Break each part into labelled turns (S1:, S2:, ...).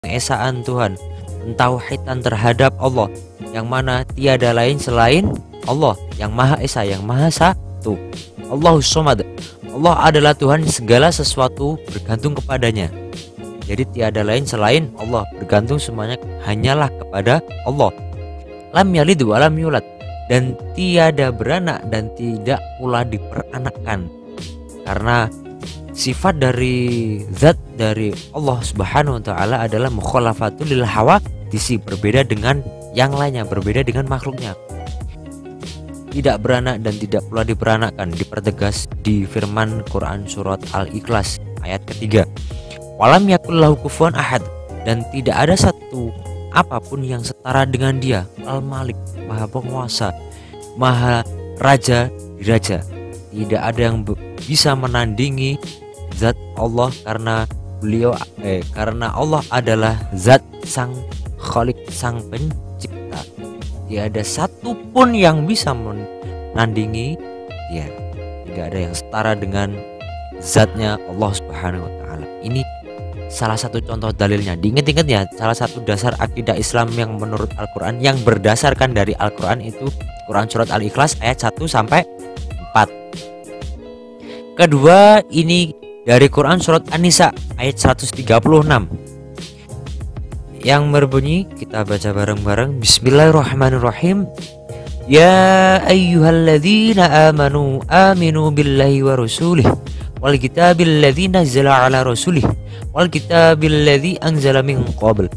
S1: pengesaan Tuhan, pentauhidan terhadap Allah, yang mana tiada lain selain Allah yang Maha Esa, yang Maha Satu. Allahus Somad. Allah adalah Tuhan, segala sesuatu bergantung kepadanya. Jadi tiada lain selain Allah, bergantung semuanya hanyalah kepada Allah. Lam yalid wa lam yulad, dan tiada beranak dan tidak pula diperanakkan. Karena sifat dari zat dari Allah Subhanahu wa taala adalah mukhalafatul lil hawadisi, berbeda dengan yang lainnya, berbeda dengan makhluknya. Tidak beranak dan tidak pula diperanakkan, dipertegas di firman Quran surat Al-Ikhlas ayat ketiga. Walam yakul lahu kufuwan ahad, dan tidak ada satu apapun yang setara dengan dia. Al-Malik, Maha Penguasa, Maha Raja di Raja. Tidak ada yang bisa menandingi zat Allah, karena karena Allah adalah zat sang Khalik, sang pencipta. Tidak ada satupun yang bisa menandingi dia. Tidak ada yang setara dengan zatnya Allah Subhanahu wa taala. Ini salah satu contoh dalilnya. Diingat-ingat ya, salah satu dasar akidah Islam yang menurut Al-Quran, yang berdasarkan dari Al-Quran itu Quran surat Al-Ikhlas ayat 1 sampai 4. Kedua, ini dari Quran surat An-Nisa ayat 136 yang berbunyi, kita baca bareng-bareng. Bismillahirrahmanirrahim. Ya ayyuhalladzina amanu aminu billahi wa rasulih wal kitabil ladzi nazzala ala rasulih wal kitabil ladzi anzala min qabl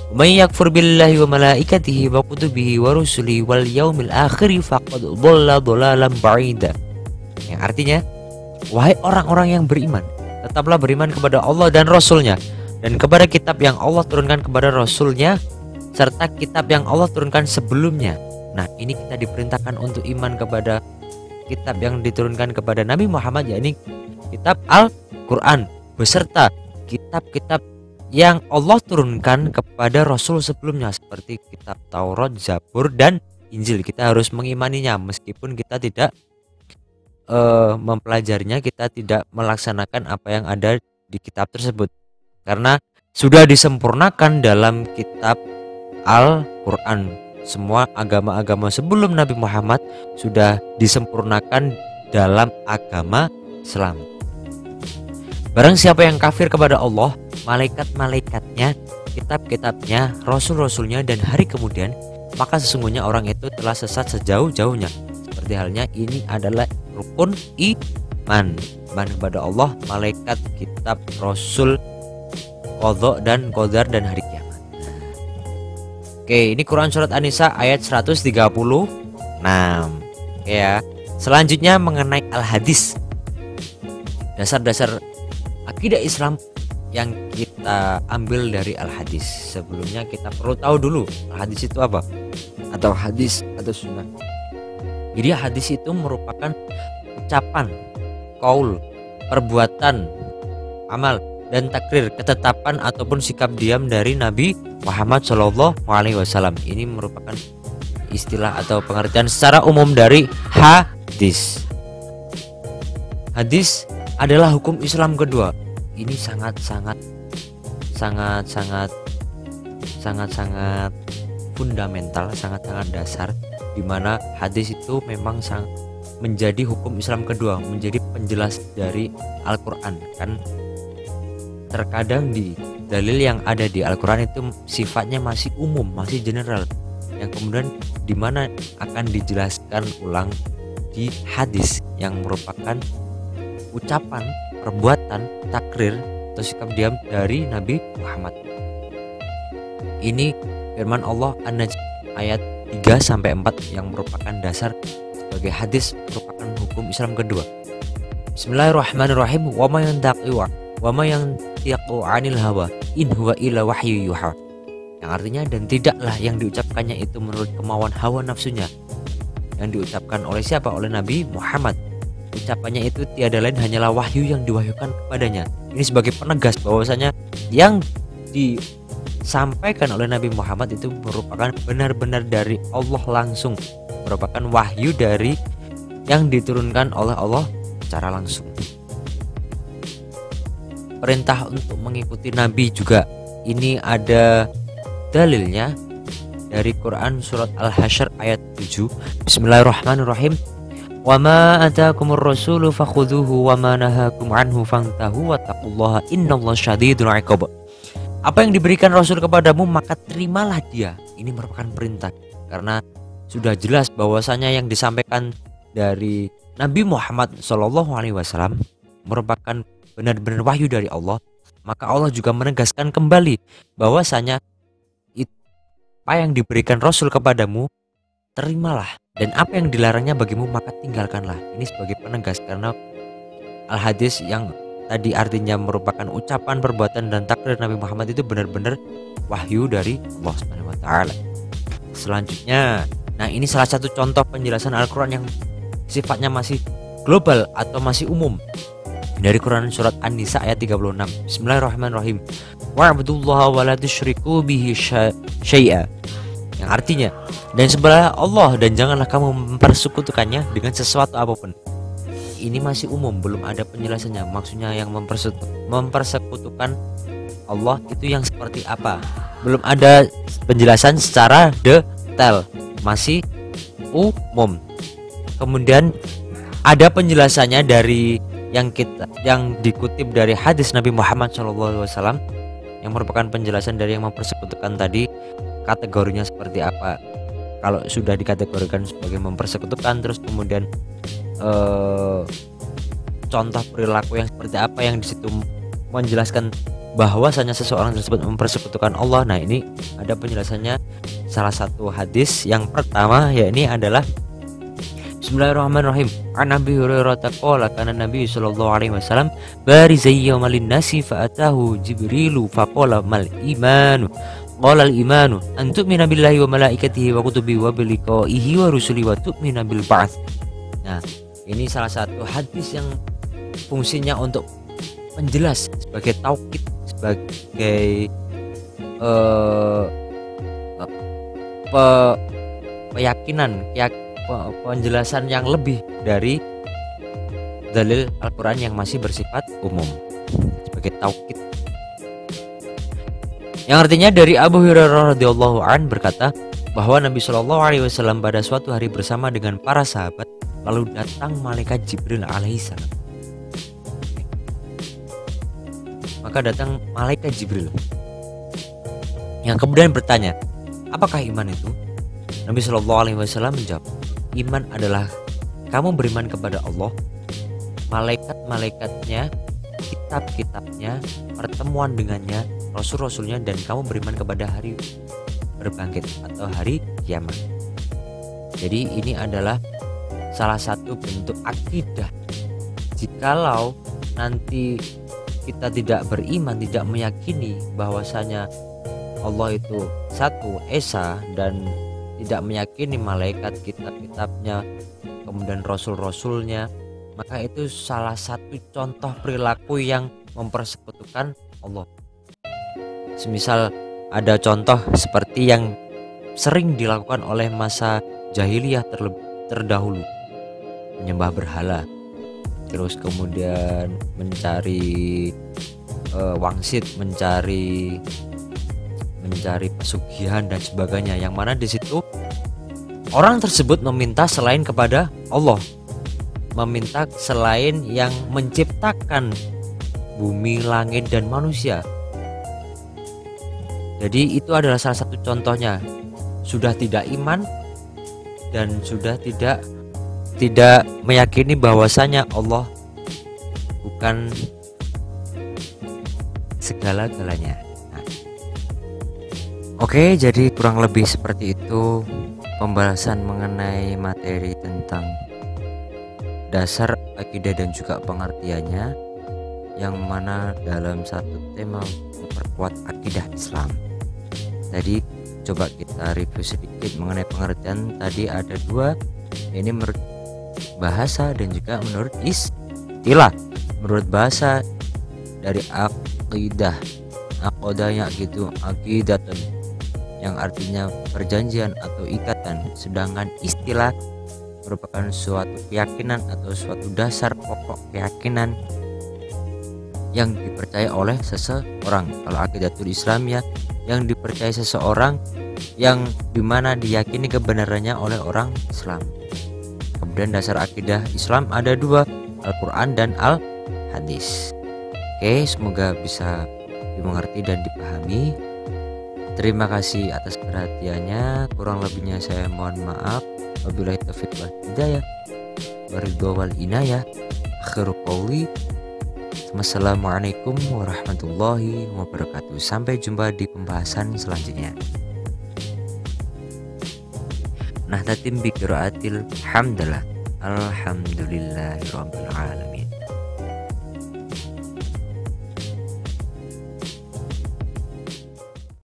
S1: wa may yakfur billahi wa malaikatihi wa kutubihi wa rusulihi wal yaumil akhir faqad dhalla dhalalan ba'ida. Yang artinya, wahai orang-orang yang beriman, tetaplah beriman kepada Allah dan Rasulnya, dan kepada kitab yang Allah turunkan kepada Rasulnya, serta kitab yang Allah turunkan sebelumnya. Nah, ini kita diperintahkan untuk iman kepada kitab yang diturunkan kepada Nabi Muhammad, yakni kitab Al-Quran, beserta kitab-kitab yang Allah turunkan kepada Rasul sebelumnya, seperti kitab Taurat, Zabur, dan Injil. Kita harus mengimaninya meskipun kita tidak mempelajarinya, kita tidak melaksanakan apa yang ada di kitab tersebut, karena sudah disempurnakan dalam kitab Al-Quran. Semua agama-agama sebelum Nabi Muhammad sudah disempurnakan dalam agama Islam. Barang siapa yang kafir kepada Allah, malaikat-malaikatnya, kitab-kitabnya, rasul-rasulnya, dan hari kemudian, maka sesungguhnya orang itu telah sesat sejauh-jauhnya. Seperti halnya ini adalah rukun iman kepada Allah, malaikat, kitab, rasul, qadha dan qadar, dan hari kiamat. Oke, ini Quran surat An-Nisa ayat 136. Ya. Selanjutnya mengenai al-hadis. Dasar-dasar akidah Islam yang kita ambil dari al-hadis. Sebelumnya kita perlu tahu dulu al-hadis itu apa, atau hadis atau sunnah. Jadi hadis itu merupakan ucapan, qaul, perbuatan, amal, dan takrir, ketetapan ataupun sikap diam dari Nabi Muhammad SAW. Ini merupakan istilah atau pengertian secara umum dari hadis. Hadis adalah hukum Islam kedua. Ini sangat fundamental, sangat dasar, di mana hadis itu memang menjadi hukum Islam kedua, menjadi penjelas dari Al-Quran. Kan terkadang di dalil yang ada di Al-Quran itu sifatnya masih umum, masih general, yang kemudian dimana akan dijelaskan ulang di hadis yang merupakan ucapan, perbuatan, takrir atau sikap diam dari Nabi Muhammad. Ini firman Allah An-Najm ayat 3-4 yang merupakan dasar sebagai hadis, merupakan hukum Islam kedua. Bismillahirrahmanirrahim. Wa ma yantiqu 'anil hawa in huwa illa wahyu yuha. Yang artinya, dan tidaklah yang diucapkannya itu menurut kemauan hawa nafsunya. Yang diucapkan oleh siapa? Oleh Nabi Muhammad. Ucapannya itu tiada lain hanyalah wahyu yang diwahyukan kepadanya. Ini sebagai penegas bahwasanya yang disampaikan oleh Nabi Muhammad itu merupakan benar-benar dari Allah langsung, merupakan wahyu dari yang diturunkan oleh Allah secara langsung. Perintah untuk mengikuti Nabi juga ini ada dalilnya dari Quran surat Al-Hasyr ayat 7. Bismillahirrahmanirrahim. Wa ma atakumur rasulu fakhudhuhu wa ma nahakum anhu fantahu wattaqullaha innallaha syadidul iqab. Apa yang diberikan Rasul kepadamu maka terimalah dia. Ini merupakan perintah karena sudah jelas bahwasanya yang disampaikan dari Nabi Muhammad SAW merupakan benar-benar wahyu dari Allah. Maka Allah juga menegaskan kembali bahwasanya apa yang diberikan Rasul kepadamu terimalah, dan apa yang dilarangnya bagimu maka tinggalkanlah. Ini sebagai penegas karena al-hadis yang tadi artinya merupakan ucapan, perbuatan dan takdir Nabi Muhammad itu benar-benar wahyu dari Allah Subhanahu wa taala. Selanjutnya, nah ini salah satu contoh penjelasan Al-Qur'an yang sifatnya masih global atau masih umum dari Quran surat An-Nisa ayat 36. Bismillahirrahmanirrahim. Wa'budullaha wa la tusyriku bihi syai'a. Yang artinya, dan sembahlah Allah dan janganlah kamu mempersekutukannya dengan sesuatu apapun. Ini masih umum, belum ada penjelasannya. Maksudnya yang mempersekutukan Allah itu yang seperti apa? Belum ada penjelasan secara detail, masih umum. Kemudian ada penjelasannya dari yang dikutip dari hadis Nabi Muhammad SAW yang merupakan penjelasan dari yang mempersekutukan tadi, kategorinya seperti apa. Kalau sudah dikategorikan sebagai mempersekutukan, terus kemudian contoh perilaku yang seperti apa yang disitu menjelaskan bahwasanya seseorang tersebut mempersekutukan Allah. Nah ini ada penjelasannya. Salah satu hadis yang pertama yakni adalah Bismillahirrahmanirrahim. An Abi Hurairah qala kana Nabi sallallahu alaihi wasallam barizay yawmalin nasi fa atahu Jibrilu faqala mal imanu. Qala al imanu an tu'mina billahi wa malaikatihi wa kutubihi wa bil liqa'ihi wa rusuli wa tu'mina bil ba'ts. Nah, ini salah satu hadis yang fungsinya untuk menjelas sebagai taukid, sebagai keyakinan, penjelasan yang lebih dari dalil Al-Quran yang masih bersifat umum, sebagai taukid. Yang artinya dari Abu Hurairah radhiyallahu an berkata bahwa Nabi Shallallahu alaihi wasallam pada suatu hari bersama dengan para sahabat, lalu datang malaikat Jibril alaihissalam. Maka datang malaikat Jibril yang kemudian bertanya, apakah iman itu? Nabi Shallallahu alaihi wasallam menjawab, iman adalah kamu beriman kepada Allah, malaikat-malaikatnya, kitab-kitabnya, pertemuan dengannya, rasul-rasulnya, dan kamu beriman kepada hari berbangkit atau hari kiamat. Jadi ini adalah salah satu bentuk akidah. Jikalau nanti kita tidak beriman, tidak meyakini bahwasanya Allah itu satu, esa, dan tidak meyakini malaikat, kitab-kitabnya, kemudian rasul-rasulnya, maka itu salah satu contoh perilaku yang mempersekutukan Allah. Semisal ada contoh seperti yang sering dilakukan oleh masa jahiliyah terdahulu, menyembah berhala, terus kemudian mencari wangsit, mencari pesugihan dan sebagainya, yang mana di situ orang tersebut meminta selain kepada Allah, meminta selain yang menciptakan bumi, langit, dan manusia. Jadi itu adalah salah satu contohnya, sudah tidak iman dan sudah tidak meyakini bahwasanya Allah bukan segala-galanya. Oke, jadi kurang lebih seperti itu pembahasan mengenai materi tentang dasar akidah dan juga pengertiannya, yang mana dalam satu tema memperkuat akidah Islam. Tadi coba kita review sedikit mengenai pengertian. Tadi ada dua, ini menurut bahasa dan juga menurut istilah. Menurut bahasa dari akidah, akodanya gitu, akidatun, yang artinya perjanjian atau ikatan, sedangkan istilah merupakan suatu keyakinan atau suatu dasar pokok keyakinan yang dipercaya oleh seseorang. Kalau akidatul Islam ya yang dipercaya seseorang, yang dimana diyakini kebenarannya oleh orang Islam. Kemudian dasar akidah Islam ada dua, Al-Quran dan Al-Hadis. Oke, semoga bisa dimengerti dan dipahami. Terima kasih atas perhatiannya, kurang lebihnya saya mohon maaf. Wabillahi taufiq wal hidayah, waridho wal inayah. Akhirul qauli, wassalamualaikum warahmatullahi wabarakatuh. Sampai jumpa di pembahasan selanjutnya. Nahtatim bi qiraatil hamdalah. Alhamdulillahirabbil alamin.